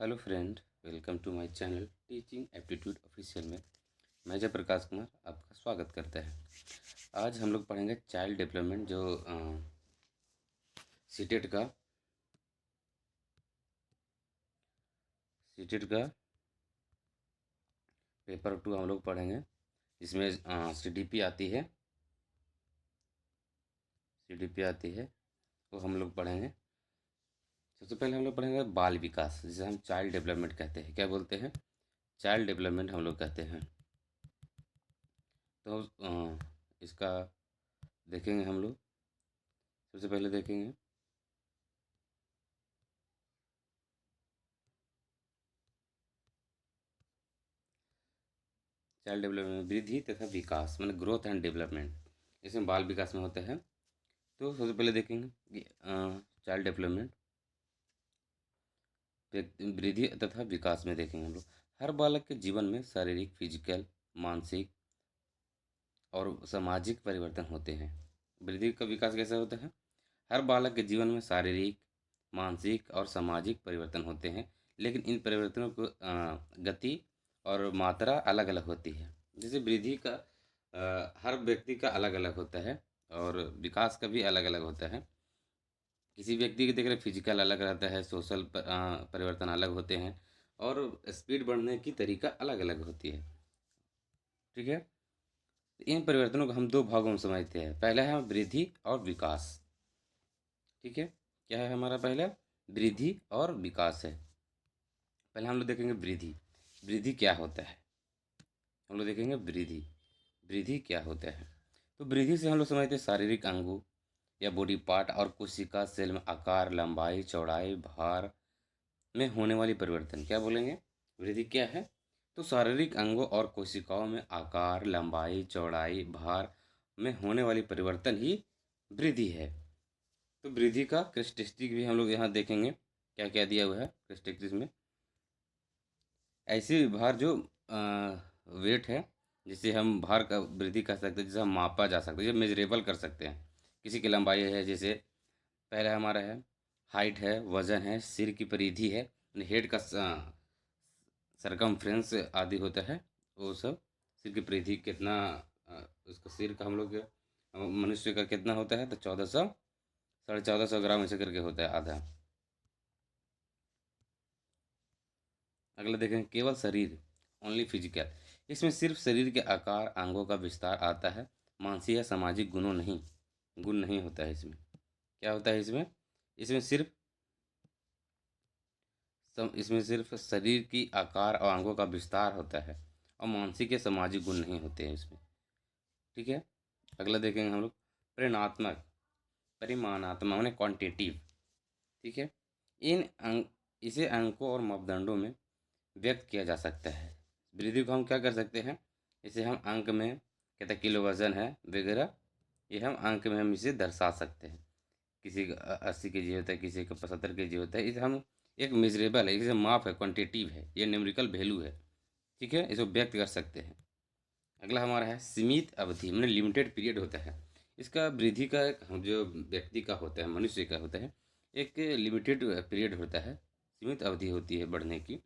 Hello friend, welcome to my channel teaching aptitude official में मैं जयप्रकाश कुमार आपका स्वागत करता है। आज हम लोग पढ़ेंगे चाइल्ड डेवलपमेंट जो सीटेट का पेपर 2 हम लोग पढ़ेंगे, जिसमें सीडीपी आती है वो हम लोग पढ़ेंगे। सबसे पहले हम लोग पढ़ेंगे बाल विकास, जिसे हम चाइल्ड डेवलपमेंट कहते हैं। क्या बोलते हैं? चाइल्ड डेवलपमेंट हम लोग कहते हैं। तो इसका देखेंगे हम लोग। सबसे पहले देखेंगे चाइल्ड डेवलपमेंट, वृद्धि तथा विकास, मतलब ग्रोथ एंड डेवलपमेंट, इसमें बाल विकास में होता है। तो सबसे पहले देखेंगे कि चाइल्ड डेवलपमेंट वृद्धि तथा विकास में देखेंगे हम लोग। हर बालक के जीवन में शारीरिक, फिजिकल, मानसिक और सामाजिक परिवर्तन होते हैं। वृद्धि का विकास कैसे होता है? हर बालक के जीवन में शारीरिक, मानसिक और सामाजिक परिवर्तन होते हैं, लेकिन इन परिवर्तनों को गति और मात्रा अलग अलग होती है। जैसे वृद्धि का हर व्यक्ति का अलग अलग होता है, और विकास का भी अलग अलग होता है। किसी व्यक्ति के देख रहे फिजिकल अलग रहता है, सोशल परिवर्तन अलग होते हैं, और स्पीड बढ़ने की तरीका अलग अलग होती है। ठीक है। इन परिवर्तनों को हम दो भागों में समझते हैं। पहला है वृद्धि और विकास। ठीक है। क्या है हमारा पहला? वृद्धि और विकास है। पहले हम लोग देखेंगे वृद्धि। वृद्धि क्या होता है? हम लोग देखेंगे वृद्धि। वृद्धि क्या होता है? तो वृद्धि से हम लोग समझते हैं शारीरिक अंगों या बॉडी पार्ट और कोशिका सेल में आकार, लंबाई, चौड़ाई, भार में होने वाली परिवर्तन। क्या बोलेंगे? वृद्धि क्या है? तो शारीरिक अंगों और कोशिकाओं में आकार, लंबाई, चौड़ाई, भार में होने वाली परिवर्तन ही वृद्धि है। तो वृद्धि का कैरेक्टरिस्टिक भी हम लोग यहाँ देखेंगे, क्या क्या दिया हुआ है कैरेक्टरिस्टिक में। ऐसे भार जो वेट है, जिसे हम भार का वृद्धि कर सकते हैं, जिसे हम मापा जा सकता है, जिसे मेजरेबल कर सकते हैं। किसी की लंबाई है, जैसे पहला हमारा है हाइट है, वजन है, सिर की परिधि है, हेड का सरकमफ्रेंस आदि होता है, वो सब। सिर की परिधि कितना, उसका सिर का हम लोग मनुष्य का कितना होता है, तो 1400 1450 ग्राम ऐसे करके होता है, आधा। अगला देखें केवल शरीर, ओनली फिजिकल। इसमें सिर्फ शरीर के आकार, अंगों का विस्तार आता है, मानसिक या सामाजिक गुण नहीं होता है इसमें। क्या होता है इसमें? इसमें सिर्फ इसमें सिर्फ शरीर की आकार और अंगों का विस्तार होता है, और मानसिक या सामाजिक गुण नहीं होते हैं इसमें। ठीक है। अगला देखेंगे हम लोग परिमाणात्मक। परिमाणात्मक माने क्वांटिटिव। ठीक है। इन अंक इसे अंकों और मापदंडों में व्यक्त किया जा सकता है। वृद्धि को हम क्या कर सकते हैं? इसे हम अंक में, कहते हैं किलो वजन है वगैरह, ये हम अंक में हम इसे दर्शा सकते हैं। किसी का 80 kg होता है, किसी का 75 kg होता है। इसे हम एक मेजरेबल है, इसे माप है, क्वांटिटिव है, ये न्यूमेरिकल वैल्यू है। ठीक है, इसको व्यक्त कर सकते हैं। अगला हमारा है सीमित अवधि, मैंने लिमिटेड पीरियड होता है। इसका वृद्धि का जो व्यक्ति का होता है, मनुष्य का होता है, एक लिमिटेड पीरियड होता है, सीमित अवधि होती है बढ़ने की।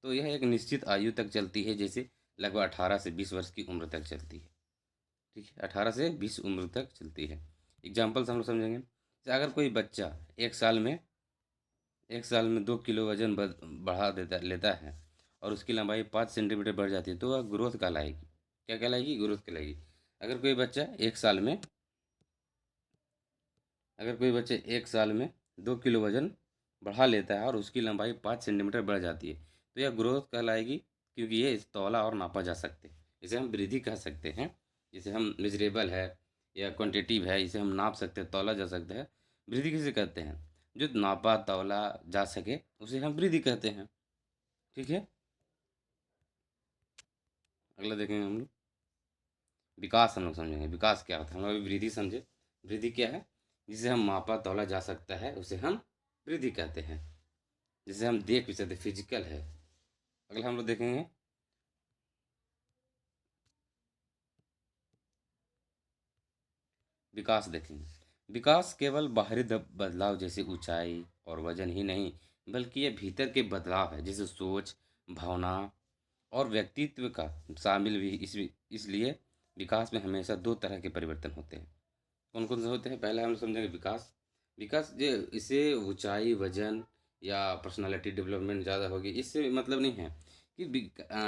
तो यह एक निश्चित आयु तक चलती है, जैसे लगभग 18 से 20 वर्ष की उम्र तक चलती है। ठीक है, 18 से 20 उम्र तक चलती है। एग्जाम्पल से हम लोग समझेंगे, जैसे अगर कोई बच्चा एक साल में 2 किलो वजन बढ़ा लेता है, और उसकी लंबाई 5 सेंटीमीटर बढ़ जाती है, तो वह ग्रोथ कहलाएगी। क्या कहलाएगी? ग्रोथ कहलाएगी। अगर कोई बच्चा एक साल में अगर कोई बच्चे 1 साल में 2 किलो वजन बढ़ा लेता है, और उसकी लंबाई 5 सेंटीमीटर बढ़ जाती है, तो यह ग्रोथ कहलाएगी, क्योंकि ये तौला और नापा जा सकते हैं। इसे हम वृद्धि कह सकते हैं। जिसे हम मेजरेबल है या क्वांटिटिव है, इसे हम नाप सकते हैं, तौला जा सकता है। वृद्धि किसे कहते हैं? जो नापा तौला जा सके, उसे हम वृद्धि कहते हैं। ठीक है। अगला देखेंगे हम लोग विकास। हम लोग समझेंगे विकास क्या होता है। हम लोग अभी वृद्धि समझे। वृद्धि क्या है? जिसे हम मापा तौला जा सकता है, उसे हम वृद्धि कहते हैं। जिसे हम देख भी सकते, फिजिकल है। अगला हम लोग देखेंगे विकास। देखेंगे विकास केवल बाहरी बदलाव जैसे ऊंचाई और वजन ही नहीं, बल्कि ये भीतर के बदलाव है, जैसे सोच, भावना और व्यक्तित्व का शामिल भी। इसलिए विकास में हमेशा दो तरह के परिवर्तन होते हैं। कौन कौन से होते हैं? पहला हम समझेंगे विकास। विकास जो इसे ऊंचाई, वजन या पर्सनालिटी डेवलपमेंट ज़्यादा होगी, इससे मतलब नहीं है कि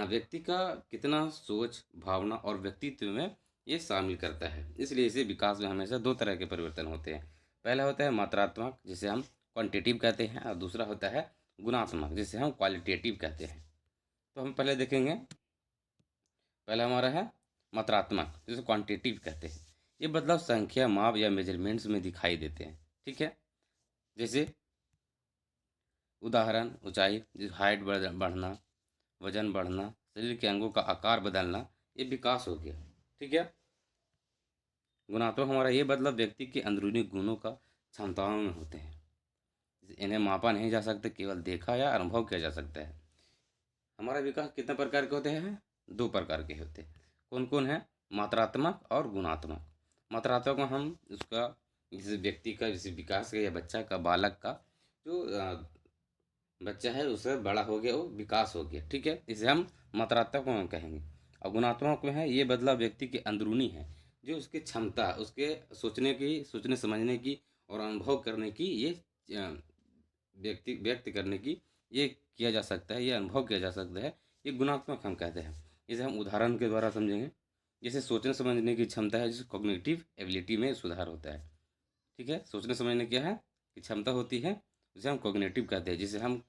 व्यक्ति का कितना सोच, भावना और व्यक्तित्व में ये शामिल करता है। इसलिए इसे विकास में हमेशा दो तरह के परिवर्तन होते हैं। पहला होता है मात्रात्मक, जिसे हम क्वांटिटिव कहते हैं, और दूसरा होता है गुणात्मक, जिसे हम क्वालिटेटिव कहते हैं। तो हम पहले देखेंगे, पहला हमारा है मात्रात्मक, जिसे क्वांटिटिव कहते हैं। ये बदलाव संख्या, माप या मेजरमेंट्स में दिखाई देते हैं। ठीक है, जैसे उदाहरण ऊंचाई, जैसे हाइट बढ़ना, वजन बढ़ना, शरीर के अंगों का आकार बदलना, ये विकास हो गया। ठीक है। गुणात्मक हमारा ये बदलाव व्यक्ति के अंदरूनी गुणों का क्षमताओं में होते हैं। इन्हें मापा नहीं जा सकता, केवल देखा या अनुभव किया जा सकता है। हमारा विकास कितने प्रकार के होते हैं? दो प्रकार के होते हैं। कौन कौन है? मात्रात्मक और गुणात्मक। मात्रात्मक में हम उसका, जैसे व्यक्ति का, जैसे विकास का या बच्चा का, बालक का जो बच्चा है उससे बड़ा हो गया, वो विकास हो गया। ठीक है, इसे हम मात्रात्मक में कहेंगे। और गुणात्मक में है ये बदलाव व्यक्ति के अंदरूनी है, जो उसकी क्षमता, उसके सोचने की, सोचने समझने की और अनुभव करने की, ये व्यक्ति व्यक्त करने की, ये किया जा सकता है, ये अनुभव किया जा सकता है, ये गुणात्मक हम कहते हैं। इसे हम उदाहरण के द्वारा समझेंगे। जैसे सोचने समझने की क्षमता है, जिसे कॉग्निटिव एबिलिटी में सुधार होता है। ठीक है, सोचने समझने क्या है कि क्षमता होती है, उसे हम कॉग्निटिव कहते हैं। जिसे हम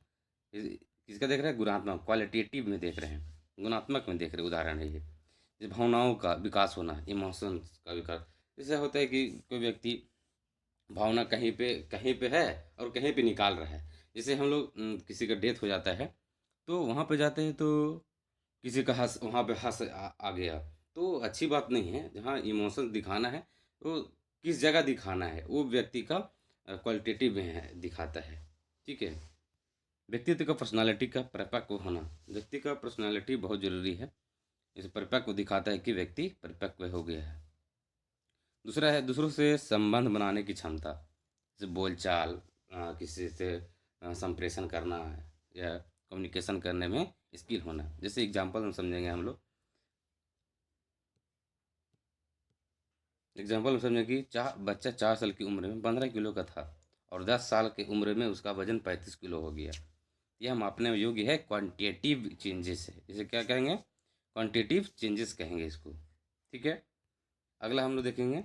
किसका देख रहे हैं? गुणात्मक, क्वालिटेटिव में देख रहे हैं, गुणात्मक में देख रहे हैं। उदाहरण है ये, जैसे भावनाओं का विकास होना, इमोशंस का विकास। जैसे होता है कि कोई व्यक्ति भावना कहीं पे है और कहीं पे निकाल रहा है। जैसे हम लोग किसी का डेथ हो जाता है, तो वहाँ पे जाते हैं, तो किसी का हँस, वहाँ पे हँस आ गया, तो अच्छी बात नहीं है। जहाँ इमोशन दिखाना है, तो किस जगह दिखाना है, वो व्यक्ति का क्वालिटेटिव में है, दिखाता है। ठीक है। व्यक्तित्व का, पर्सनालिटी का परिपक्व होना, व्यक्ति का पर्सनालिटी बहुत जरूरी है। इस परिपक्व दिखाता है कि व्यक्ति परिपक्व हो गया है। दूसरा है दूसरों से संबंध बनाने की क्षमता, जैसे बोलचाल, किसी से संप्रेषण करना है या कम्युनिकेशन करने में स्किल होना। जैसे एग्जांपल हम समझेंगे हम लोग। एग्जांपल में समझें कि बच्चा 4 साल की उम्र में 15 किलो का था, और 10 साल की उम्र में उसका वजन 35 किलो हो गया। यह मापने योग्य है, क्वांटिटेटिव चेंजेस है। इसे क्या कहेंगे? क्वांटिटेटिव चेंजेस कहेंगे इसको। ठीक है। अगला हम लोग देखेंगे,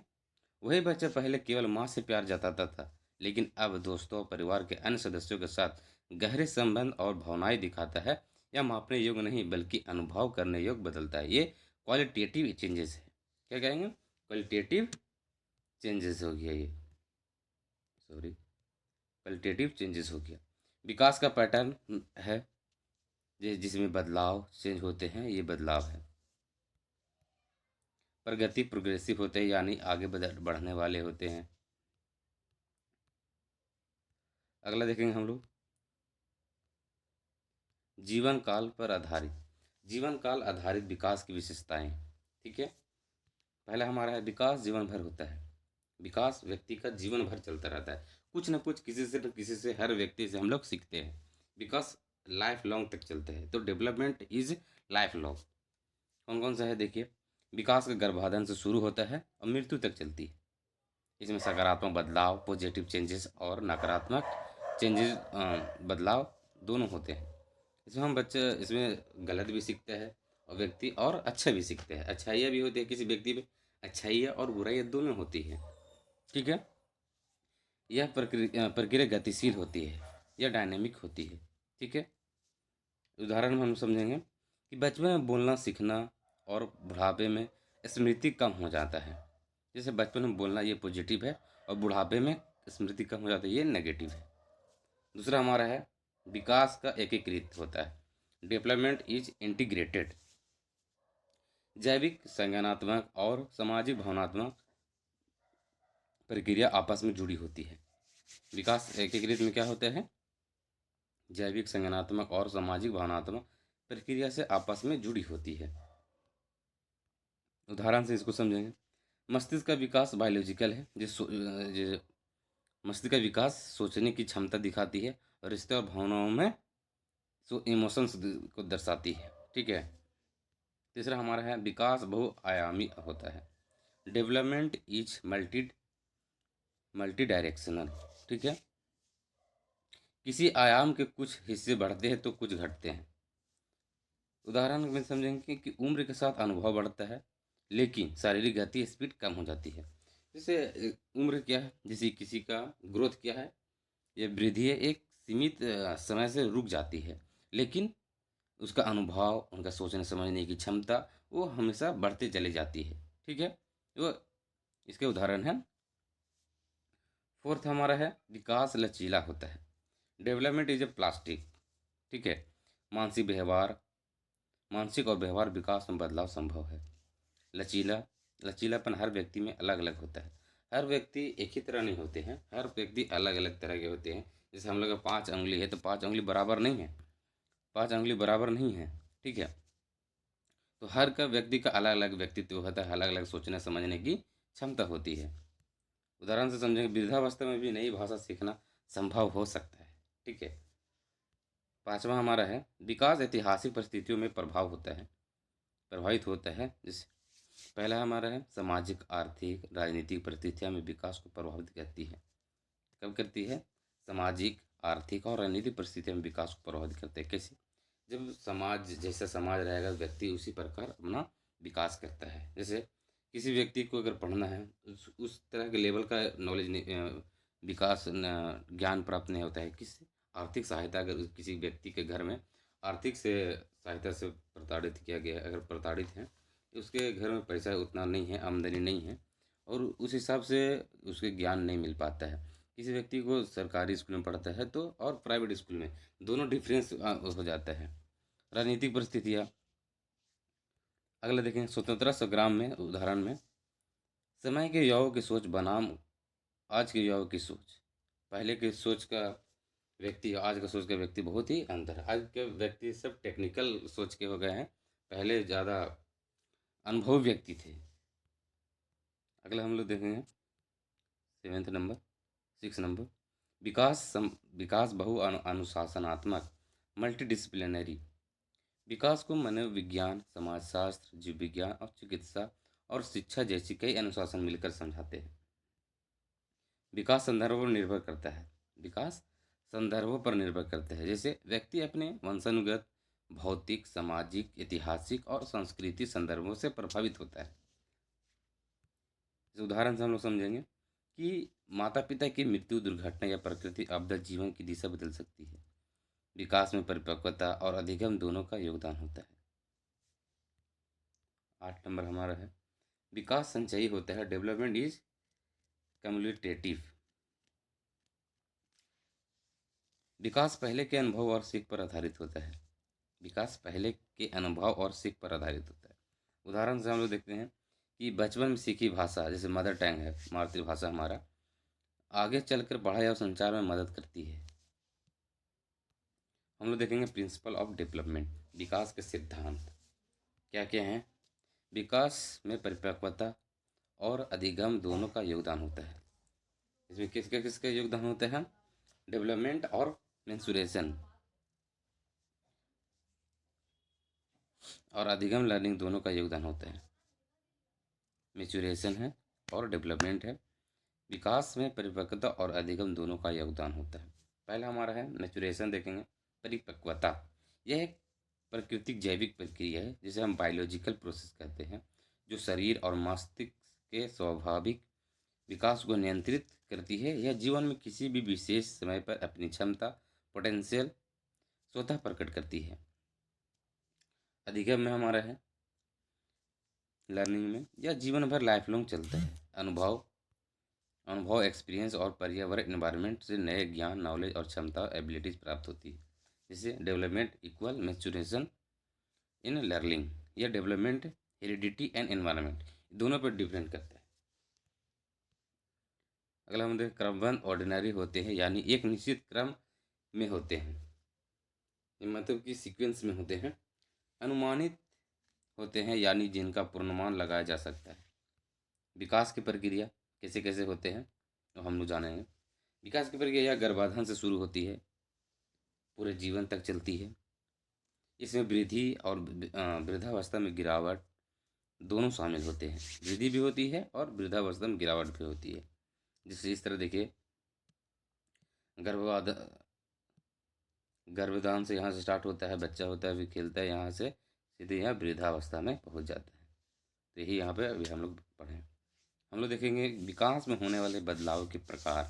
वही बच्चा पहले केवल माँ से प्यार जताता था, लेकिन अब दोस्तों और परिवार के अन्य सदस्यों के साथ गहरे संबंध और भावनाएं दिखाता है। यह मापने योग्य नहीं, बल्कि अनुभव करने योग्य बदलता है। ये क्वालिटेटिव चेंजेस है। क्या कहेंगे? क्वालिटेटिव चेंजेस हो गया ये, सॉरी, क्वालिटेटिव चेंजेस हो गया। विकास का पैटर्न है, जिसमें बदलाव चेंज होते हैं, ये बदलाव है। प्रगति प्रोग्रेसिव होते हैं, यानी आगे बढ़ने वाले होते हैं। अगला देखेंगे हम लोग, जीवन काल पर आधारित, जीवन काल आधारित विकास की विशेषताएं। ठीक है। पहला हमारा है विकास जीवन भर होता है। विकास व्यक्ति का जीवन भर चलता रहता है, कुछ न कुछ, किसी से न किसी से, हर व्यक्ति से हम लोग सीखते हैं। विकास लाइफ लॉन्ग तक चलते हैं, तो डेवलपमेंट इज लाइफ लॉन्ग। कौन कौन सा है देखिए। विकास का गर्भाधान से शुरू होता है और मृत्यु तक चलती है। इसमें सकारात्मक बदलाव, पॉजिटिव चेंजेस, और नकारात्मक चेंजेस, बदलाव दोनों होते हैं। इसमें हम बच्चे, इसमें गलत भी सीखते हैं और व्यक्ति, और अच्छा भी सीखते हैं। अच्छाइयाँ भी होती है किसी व्यक्ति में, अच्छाइयाँ और बुराइयाँ दोनों होती हैं। ठीक है। यह प्रक्रिया गतिशील होती है, यह डायनेमिक होती है। ठीक है। उदाहरण में हम समझेंगे कि बचपन में बोलना सीखना और बुढ़ापे में स्मृति कम हो जाता है। जैसे बचपन में बोलना, ये पॉजिटिव है, और बुढ़ापे में स्मृति कम हो जाती है, ये नेगेटिव है। दूसरा हमारा है विकास का एकीकृत होता है। Development is integrated. जैविक, संज्ञानात्मक और सामाजिक भावनात्मक प्रक्रिया आपस में जुड़ी होती है। विकास एकीकृत में क्या होता है? जैविक, संज्ञानात्मक और सामाजिक भावनात्मक प्रक्रिया से आपस में जुड़ी होती है। उदाहरण से इसको समझेंगे। मस्तिष्क का विकास बायोलॉजिकल है, जो मस्तिष्क का विकास सोचने की क्षमता दिखाती है और रिश्ते और भावनाओं में इमोशंस को दर्शाती है। ठीक है। तीसरा हमारा है विकास बहुआयामी होता है। Development is multi directional. ठीक है। किसी आयाम के कुछ हिस्से बढ़ते हैं तो कुछ घटते हैं। उदाहरण में समझेंगे कि उम्र के साथ अनुभव बढ़ता है, लेकिन शारीरिक गति स्पीड कम हो जाती है। जैसे उम्र क्या है, जैसे किसी का ग्रोथ क्या है, ये वृद्धि है, एक सीमित समय से रुक जाती है, लेकिन उसका अनुभव, उनका सोचने समझने की क्षमता वो हमेशा बढ़ते चली जाती है। ठीक है। वो इसके उदाहरण हैं। फोर्थ हमारा है विकास लचीला होता है। Development is a plastic. ठीक है। मानसिक व्यवहार मानसिक और व्यवहार विकास में बदलाव संभव है। लचीला लचीलापन हर व्यक्ति में अलग अलग होता है। हर व्यक्ति एक ही तरह नहीं होते हैं, हर व्यक्ति अलग अलग तरह के होते हैं। जैसे हम लोग का 5 अंगुली है तो 5 अंगुली बराबर नहीं है, 5 अंगुली बराबर नहीं है। ठीक है। तो हर का व्यक्ति का अलग अलग व्यक्तित्व होता है, अलग अलग सोचने समझने की क्षमता होती है। उदाहरण से समझेंगे, वृद्धावस्था में भी नई भाषा सीखना संभव हो सकता है। ठीक है। पांचवा हमारा है विकास ऐतिहासिक परिस्थितियों में प्रभावित होता है। जैसे पहला हमारा है सामाजिक आर्थिक राजनीतिक परिस्थितियां में विकास को प्रभावित करती है। कब करती है? सामाजिक आर्थिक और राजनीतिक परिस्थितियां में विकास को प्रभावित करते हैं। कैसे? जब समाज जैसा समाज रहेगा व्यक्ति उसी प्रकार अपना विकास करता है। जैसे किसी व्यक्ति को अगर पढ़ना है, उस तरह के लेवल का नॉलेज नहीं, विकास ज्ञान प्राप्त नहीं होता है। किससे? आर्थिक सहायता, अगर किसी व्यक्ति के घर में आर्थिक से सहायता से प्रताड़ित किया गया, अगर प्रताड़ित हैं, उसके घर में पैसा उतना नहीं है, आमदनी नहीं है, और उस हिसाब से उसके ज्ञान नहीं मिल पाता है। किसी व्यक्ति को सरकारी स्कूल में पढ़ता है तो और प्राइवेट स्कूल में, दोनों डिफरेंस हो जाता है। राजनीतिक परिस्थितियाँ, अगला देखें स्वतंत्रता संग्राम में उदाहरण में समय के युवाओं की सोच बनाम आज के युवाओं की सोच, पहले की सोच का व्यक्ति आज का सोच का व्यक्ति बहुत ही अंतर है। आज के व्यक्ति सब टेक्निकल सोच के हो गए हैं, पहले ज़्यादा अनुभवी व्यक्ति थे। अगला हम लोग देखेंगे 7 नंबर 6 नंबर विकास बहु अनुशासनात्मक मल्टीडिसिप्लिनरी। विकास को मनोविज्ञान समाजशास्त्र जीव विज्ञान और चिकित्सा और शिक्षा जैसी कई अनुशासन मिलकर समझाते हैं। विकास संदर्भों पर निर्भर करता है। विकास संदर्भों पर निर्भर करता है। जैसे व्यक्ति अपने वंशानुगत भौतिक सामाजिक ऐतिहासिक और सांस्कृतिक संदर्भों से प्रभावित होता है। इस उदाहरण से हम लोग समझेंगे कि माता पिता की मृत्यु दुर्घटना या प्रकृति आपदा जीवन की दिशा बदल सकती है। विकास में परिपक्वता और अधिगम दोनों का योगदान होता है। 8 नंबर हमारा है विकास संचयी होता है। Development is commutative. विकास पहले के अनुभव और सीख पर आधारित होता है। विकास पहले के अनुभव और सीख पर आधारित होता है। उदाहरण से हम लोग देखते हैं कि बचपन में सीखी भाषा, जैसे मदर टंग है, मातृभाषा हमारा, आगे चलकर पढ़ाई और संचार में मदद करती है। हम लोग देखेंगे प्रिंसिपल ऑफ डेवलपमेंट, विकास के सिद्धांत क्या क्या हैं। विकास में परिपक्वता और अधिगम दोनों का योगदान होता है। इसमें किसका किसका योगदान होता है? डेवलपमेंट और मेंसुरेशन और अधिगम लर्निंग दोनों का योगदान होता है। मेचुरेशन है और डेवलपमेंट है। विकास में परिपक्वता और अधिगम दोनों का योगदान होता है। पहला हमारा है मेचुरेशन, देखेंगे परिपक्वता। यह एक प्राकृतिक जैविक प्रक्रिया है जिसे हम बायोलॉजिकल प्रोसेस कहते हैं, जो शरीर और मस्तिष्क के स्वाभाविक विकास को नियंत्रित करती है। यह जीवन में किसी भी विशेष समय पर अपनी क्षमता पोटेंशियल स्वतः प्रकट करती है। अधिगम में हमारा है लर्निंग में, यह जीवन भर लाइफ लॉन्ग चलता है। अनुभव एक्सपीरियंस और पर्यावरण इन्वायरमेंट से नए ज्ञान नॉलेज और क्षमता एबिलिटीज प्राप्त होती है। जैसे development equal maturation in learning, यह डेवलपमेंट हेरिडिटी एंड एनवायरनमेंट दोनों पर डिपेंड करता है। अगला हम देखें क्रमबद्ध ऑर्डिनरी होते हैं, यानी एक निश्चित क्रम में होते हैं, मतलब कि सीक्वेंस में होते हैं। अनुमानित होते हैं, यानी जिनका पूर्वानुमान लगाया जा सकता है। विकास की प्रक्रिया कैसे कैसे होते हैं तो हम लोग जानेंगे। विकास की प्रक्रिया गर्भाधान से शुरू होती है, पूरे जीवन तक चलती है। इसमें वृद्धि और वृद्धावस्था में गिरावट दोनों शामिल होते हैं। वृद्धि भी होती है और वृद्धावस्था में गिरावट भी होती है। जिससे इस तरह देखिए, गर्भवाद गर्भधान से यहाँ से स्टार्ट होता है, बच्चा होता है, फिर खेलता है, यहाँ से सीधे यहाँ वृद्धावस्था में पहुँच जाता है। तो यही यहाँ पे अभी हम लोग पढ़ें। हम लोग देखेंगे विकास में होने वाले बदलाव के प्रकार,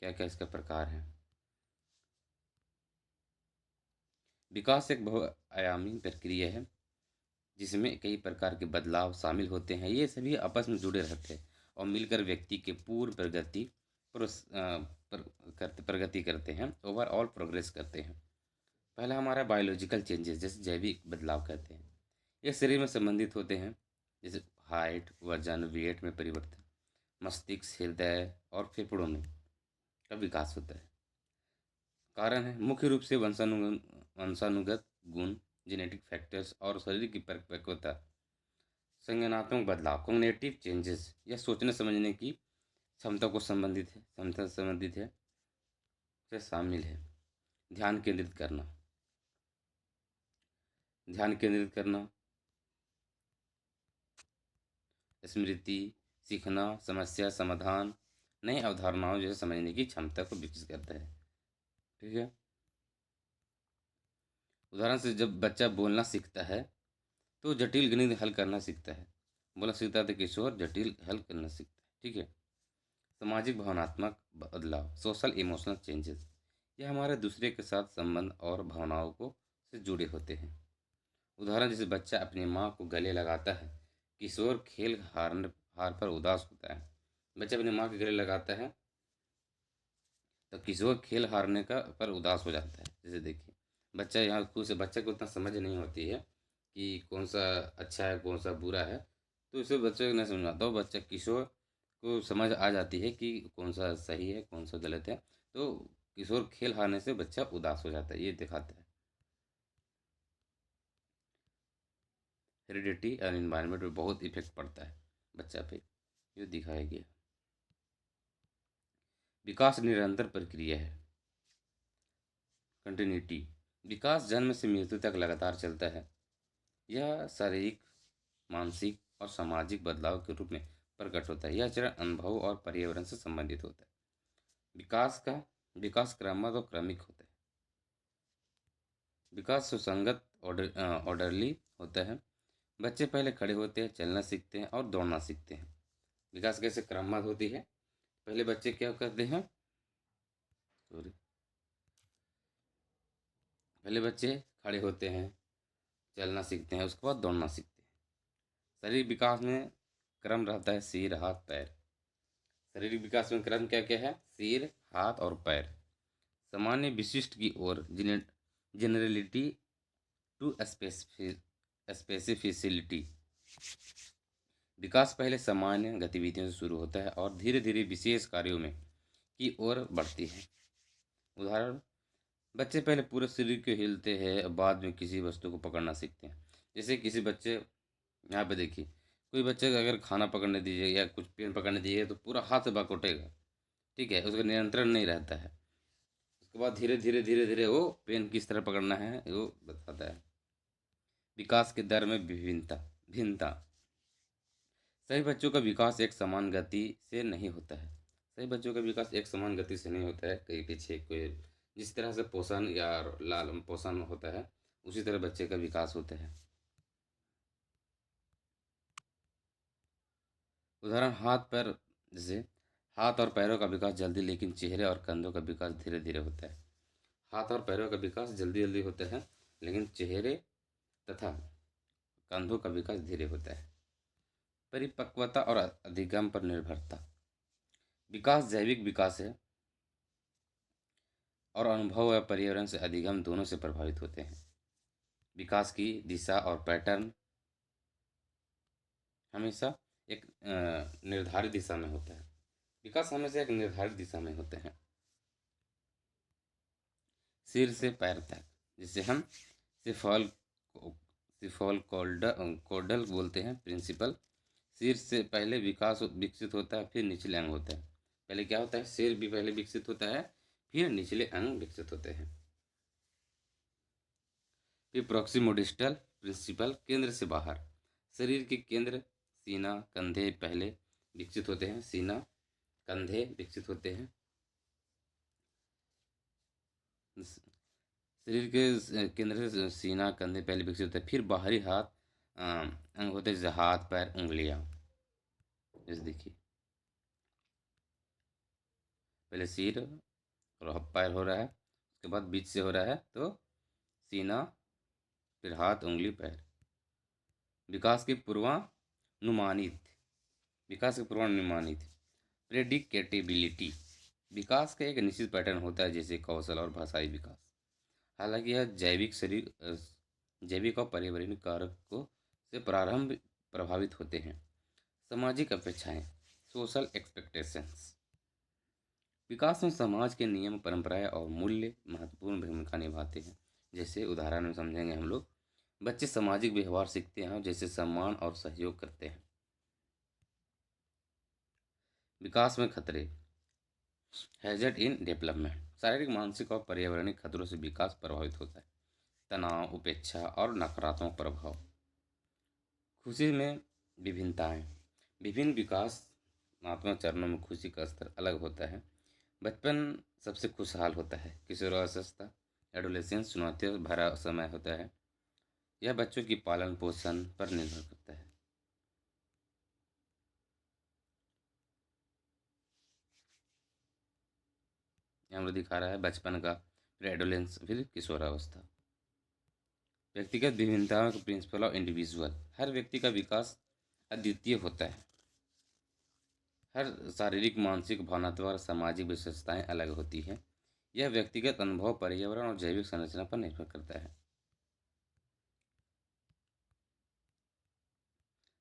क्या क्या इसका प्रकार है। विकास एक बहुआयामी प्रक्रिया है जिसमें कई प्रकार के बदलाव शामिल होते हैं। ये सभी आपस में जुड़े रहते हैं और मिलकर व्यक्ति के पूर्ण प्रगति करते हैं, ओवरऑल प्रोग्रेस करते हैं। पहला हमारा बायोलॉजिकल चेंजेस, जैसे जैविक बदलाव कहते हैं। ये शरीर में संबंधित होते हैं, जैसे हाइट, वजन, वेट में परिवर्तन, मस्तिष्क, हृदय और फेफड़ों में का विकास होता है। कारण है मुख्य रूप से वंशानुगत गुण, जेनेटिक फैक्टर्स और शरीर की परिपक्वता। संज्ञानात्मक बदलाव, कॉग्निटिव चेंजेस, यह सोचने समझने की क्षमता को संबंधित है से शामिल है। ध्यान केंद्रित करना, स्मृति, सीखना, समस्या समाधान, नई अवधारणाओं जैसे समझने की क्षमता को विकसित करता है। ठीक है। उदाहरण से जब बच्चा बोलना सीखता है तो जटिल गणित हल करना सीखता है। बोलना सीखता है तो किशोर जटिल हल करना सीखता है। ठीक है। सामाजिक भावनात्मक बदलाव, सोशल इमोशनल चेंजेस, ये हमारे दूसरे के साथ संबंध और भावनाओं को से जुड़े होते हैं। उदाहरण जैसे बच्चा अपनी माँ को गले लगाता है, किशोर खेल हार पर उदास होता है। बच्चा अपनी माँ के गले लगाता है तो किशोर खेल हारने का पर उदास हो जाता है। जैसे देखिए, बच्चा यहाँ खुद से, बच्चे को उतना समझ नहीं होती है कि कौन सा अच्छा है कौन सा बुरा है, तो इसे बच्चे को नहीं समझ आता। बच्चा किशोर को समझ आ जाती है कि कौन सा सही है कौन सा गलत है, तो किशोर खेल हारने से बच्चा उदास हो जाता है, ये दिखाता है। हेरिडिटी और इन्वायरमेंट में बहुत इफेक्ट पड़ता है बच्चा पे, ये दिखाया गया। विकास निरंतर प्रक्रिया है, कंटिन्यूटी। विकास जन्म से मृत्यु तक लगातार चलता है। यह शारीरिक, मानसिक और सामाजिक बदलाव के रूप में प्रकट होता है। यह चरण अनुभव और पर्यावरण से संबंधित होता है। विकास क्रमबद्ध और क्रमिक होता है। विकास सुसंगत ऑर्डरली होता है। बच्चे पहले खड़े होते हैं, चलना सीखते हैं और दौड़ना सीखते हैं। विकास कैसे क्रमबद्ध होती है, पहले बच्चे क्या करते हैं, सॉरी, पहले बच्चे खड़े होते हैं, चलना सीखते हैं, उसके बाद दौड़ना सीखते हैं। शरीर विकास में क्रम रहता है, सिर, हाथ, पैर। शारीरिक विकास में क्रम क्या क्या है, सिर, हाथ और पैर। सामान्य विशिष्ट की ओर, जेनरलिटी टू स्पेसिफिसिलिटी। विकास पहले सामान्य गतिविधियों से शुरू होता है और धीरे धीरे विशेष कार्यों में की ओर बढ़ती है। उदाहरण, बच्चे पहले पूरे शरीर को हिलते हैं और बाद में किसी वस्तु को पकड़ना सीखते हैं। जैसे किसी बच्चे, यहाँ पे देखिए, कोई बच्चे को अगर खाना पकड़ने दीजिए या कुछ पेन पकड़ने दीजिए तो पूरा हाथ से पकड़ेगा। ठीक है, उसका नियंत्रण नहीं रहता है। उसके बाद धीरे धीरे वो पेन किस तरह पकड़ना है वो बताता है। विकास के दर में भिन्नता। सभी बच्चों का विकास एक समान गति से नहीं होता है। सभी बच्चों का विकास एक समान गति से नहीं होता है। कई पीछे कोई, जिस तरह से पोषण या लालन पोषण होता है उसी तरह बच्चे का विकास होता है। उदाहरण, हाथ पैर, जैसे हाथ और पैरों का विकास जल्दी लेकिन चेहरे और कंधों का विकास धीरे धीरे होता है। हाथ और पैरों का विकास जल्दी जल्दी होता है लेकिन चेहरे तथा कंधों का विकास धीरे होता है। परिपक्वता और अधिगम पर निर्भरता। विकास जैविक विकास है और अनुभव या पर्यावरण से अधिगम दोनों से प्रभावित होते हैं। विकास की दिशा और पैटर्न हमेशा एक निर्धारित दिशा में होता है। विकास हमेशा एक निर्धारित दिशा में होते हैं। सिर से पैर तक, जिसे हम सिफॉल सिफॉल कोडल बोलते हैं, प्रिंसिपल। सिर से पहले विकास विकसित होता है, फिर निचले अंग होता है। पहले क्या होता है, सिर भी पहले विकसित होता है, फिर निचले अंग विकसित होते हैं। फिर प्रॉक्सिमोडिस्टल प्रिंसिपल, केंद्र से बाहर। शरीर के केंद्र सीना कंधे पहले विकसित होते हैं, सीना कंधे विकसित होते हैं। शरीर के केंद्र से सीना कंधे पहले विकसित होते हैं, फिर बाहरी हाथ अंग होते हैं, जैसे हाथ पैर उंगलियां। जैसे देखिए, पहले सिर और हाथ पैर हो रहा है, उसके बाद बीच से हो रहा है तो सीना, फिर हाथ उंगली पैर। विकास के पूर्वानुमानित, विकास के पूर्वानुमानित। प्रेडिकेटेबिलिटी, विकास का एक निश्चित पैटर्न होता है, जैसे कौशल और भाषाई विकास। हालांकि यह जैविक और पर्यावरणीय कारकों से प्रारंभ प्रभावित होते हैं। सामाजिक अपेक्षाएं, सोशल एक्सपेक्टेशंस। विकास में समाज के नियम परंपराएं और मूल्य महत्वपूर्ण भूमिका निभाते हैं। जैसे उदाहरण में समझेंगे हम लोग, बच्चे सामाजिक व्यवहार सीखते हैं, जैसे सम्मान और सहयोग करते हैं। विकास में खतरे, हैजर्ड इन डेवलपमेंट। शारीरिक मानसिक और पर्यावरणीय खतरों से विकास प्रभावित होता है। तनाव, उपेक्षा और नकारात्मक प्रभाव। खुशी में विभिन्नताएं, विभिन्न विकासात्मक चरणों में खुशी का स्तर अलग होता है। बचपन सबसे खुशहाल होता है। किशोरावस्था एडोलेसेंस चुनौतियों भरा समय होता है। यह बच्चों की पालन पोषण पर निर्भर करता है। यहाँ हम लोग दिखा रहा है बचपन का, फिर एडोलेंस, फिर किशोरावस्था। व्यक्तिगत विभिन्नताओं का प्रिंसिपल ऑफ इंडिविजुअल, हर व्यक्ति का विकास अद्वितीय होता है। हर शारीरिक मानसिक भावनात्मक और सामाजिक विशेषताएं अलग होती हैं। यह व्यक्तिगत अनुभव पर्यावरण और जैविक संरचना पर निर्भर करता है।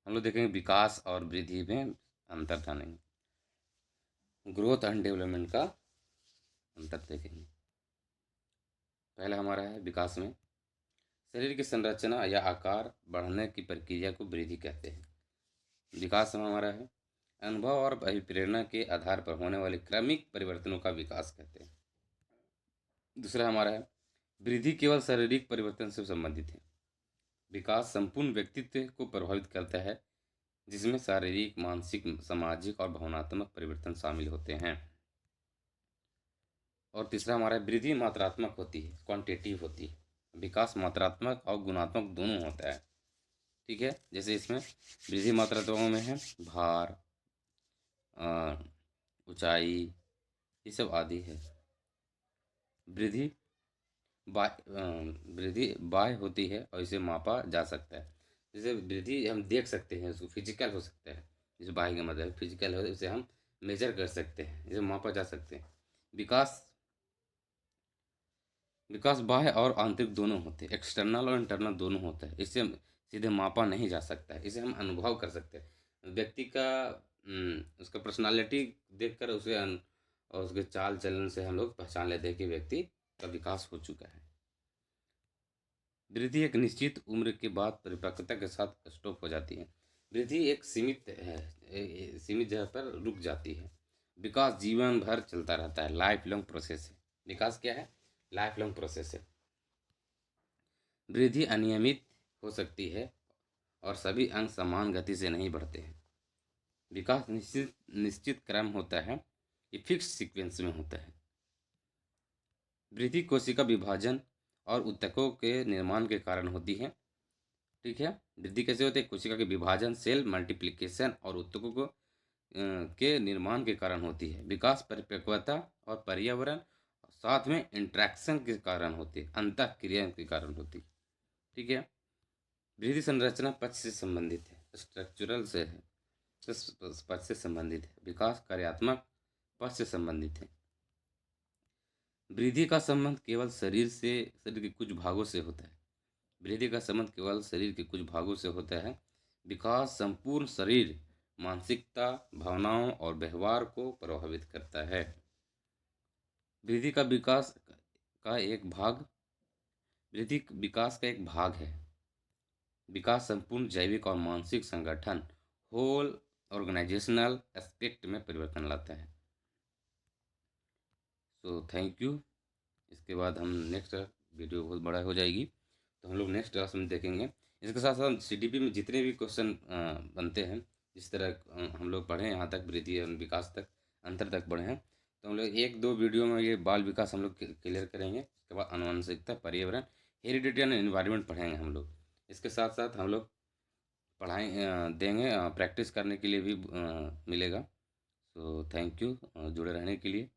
हम लोग देखेंगे विकास और वृद्धि में अंतर जानेंगे, ग्रोथ एंड डेवलपमेंट का अंतर देखेंगे। पहला हमारा है विकास में, शरीर की संरचना या आकार बढ़ने की प्रक्रिया को वृद्धि कहते हैं। विकास में हमारा है, अनुभव और अभिप्रेरणा के आधार पर होने वाले क्रमिक परिवर्तनों का विकास कहते हैं। दूसरा हमारा है, वृद्धि केवल शारीरिक परिवर्तन से संबंधित है। विकास संपूर्ण व्यक्तित्व को प्रभावित करता है, जिसमें शारीरिक मानसिक सामाजिक और भावनात्मक परिवर्तन शामिल होते हैं। और तीसरा हमारा वृद्धि मात्रात्मक होती है, क्वांटिटेटिव होती है। विकास मात्रात्मक और गुणात्मक दोनों होता है। ठीक है, जैसे इसमें वृद्धि मात्रात्मक में है भार, ऊंचाई, ये सब आदि है। वृद्धि वृद्धि बाह्य होती है और इसे मापा जा सकता है। जैसे वृद्धि हम देख सकते हैं, उसको फिजिकल हो सकता है, जैसे बाह्य का मतलब फिजिकल है, उसे हम मेजर कर सकते हैं, इसे मापा जा सकते हैं। विकास विकास बाह्य और आंतरिक दोनों होते हैं, एक्सटर्नल और इंटरनल दोनों होता है। इसे सीधे मापा नहीं जा सकता है, इसे हम अनुभव कर सकते हैं। व्यक्ति का उसका पर्सनालिटी देखकर और उसके चाल चलन से हम लोग पहचान लेते हैं कि व्यक्ति का विकास हो चुका है। वृद्धि एक निश्चित उम्र के बाद परिपक्वता के साथ स्टॉप हो जाती है। वृद्धि एक सीमित है, सीमित जगह पर रुक जाती है। विकास जीवन भर चलता रहता है, लाइफ लॉन्ग प्रोसेस है। विकास क्या है, लाइफ लॉन्ग प्रोसेस है। वृद्धि अनियमित हो सकती है और सभी अंग समान गति से नहीं बढ़ते हैं। विकास निश्चित निश्चित क्रम होता है, ये फिक्स सीक्वेंस में होता है। वृद्धि कोशिका विभाजन और ऊतकों के निर्माण के कारण होती है। ठीक है, वृद्धि कैसे होती है, कोशिका के विभाजन, सेल मल्टीप्लिकेशन और ऊतकों के निर्माण के कारण होती है। विकास परिपक्वता और पर्यावरण साथ में इंट्रैक्शन के कारण होती है, अंतःक्रिया के कारण होती है। ठीक है, वृद्धि संरचना पक्ष से संबंधित है, स्ट्रक्चरल से है, पक्ष से संबंधित है। विकास कार्यात्मक पक्ष से संबंधित है। वृद्धि का संबंध केवल शरीर के कुछ भागों से होता है। वृद्धि का संबंध केवल शरीर के कुछ भागों से होता है। विकास संपूर्ण शरीर, मानसिकता, भावनाओं और व्यवहार को प्रभावित करता है। वृद्धि का विकास का एक भाग वृद्धि विकास का एक भाग है। विकास संपूर्ण जैविक और मानसिक संगठन होल ऑर्गेनाइजेशनल एस्पेक्ट में परिवर्तन लाता है। So thank you. इसके बाद हम नेक्स्ट वीडियो बहुत बड़ा हो जाएगी, तो हम लोग नेक्स्ट क्लास में देखेंगे। इसके साथ साथ सीडीपी में जितने भी क्वेश्चन बनते हैं, जिस तरह हम लोग पढ़े यहाँ तक, वृद्धि एवं विकास तक, अंतर तक पढ़े हैं, तो हम लोग एक दो वीडियो में ये बाल विकास हम लोग क्लियर करेंगे। इसके बाद आनुवंशिकता, पर्यावरण, हेरिडिटी एंड एनवायरनमेंट पढ़ेंगे हम लोग। इसके साथ साथ हम लोग पढ़ाई देंगे, प्रैक्टिस करने के लिए भी मिलेगा। सो थैंक यू जुड़े रहने के लिए।